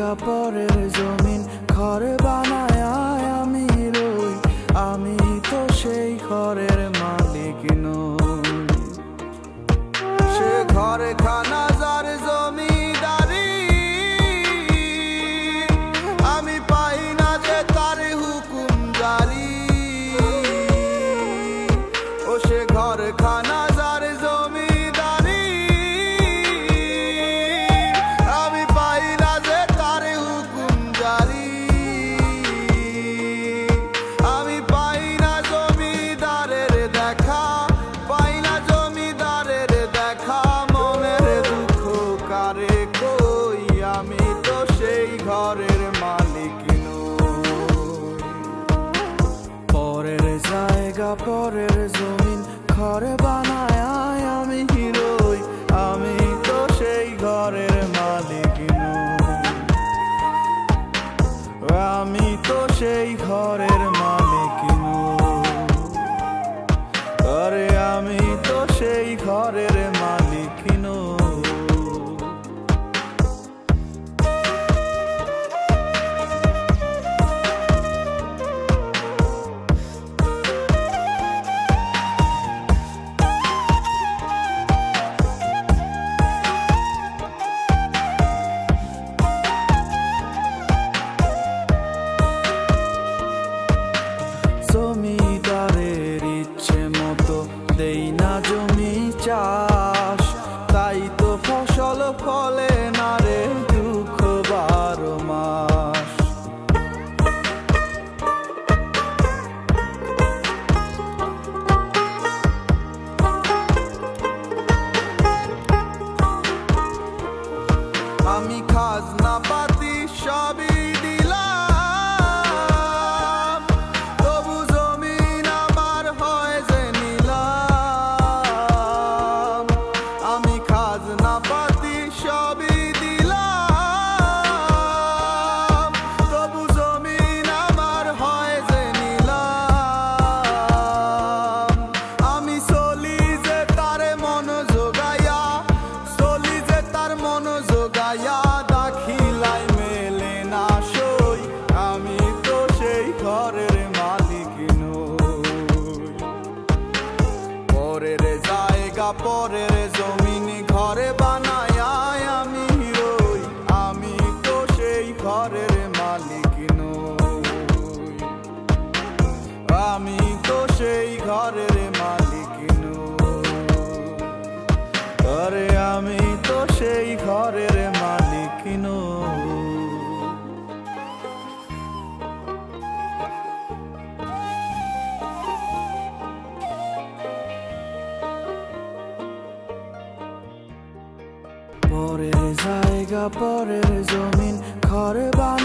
জায়গা পরের জমিন ঘর বানায় আমি রই, আমি তো সেই ঘরের মালিক নই। সে ঘরে খানা যার জমিদারি, আমি পাই না যে তার হুকুম জারি। ও সে ঘর খানা যার জমিদারি, আমি পাই না যে তার হুকুম জারি। আমি পাই না জমিদারের দেখা, পাই না জমিদারের দেখা, মনের দুঃখ কারে কই, আমি তো সেই ঘরের মালিক নই। পরের জায়গা পরের জমিন ঘর বানায় আমি রই, আমি তো সেই ঘরের মালিক নই। আমি তো সেই ঘরের মালিক নই। আরে আমি তো সেই ঘরের মালিক নই। জমিদারের ইচ্ছে মতো দেই না জমি চাষ, তাই তো ফসল ফলে না রে দুঃখ 12 মাস। আমি খাজনা পাতি সবই দিলাম, তবু জমিন আমার হয় যে নিলাম। আমি খাজনা পাতি সবই দিলাম, তবু জমিন আমার হয় যে নিলাম। আমি চলি যে তার মন জোগাইয়া, চলি যে তার মন জোগাইয়া, দাখিলাই মেলে না সই, আমি তো সেই ঘরের মালিক নই। পরের জায়গা পরের জমিন ঘরে বানায় আমি রই, আমি তো সেই ঘরের মালিক নই। আমি তো সেই ঘরের মালিক নই। আরে আমি তো সেই ঘরের মালিক নই। পরের জায়গা পরের জমিন ঘর বানায়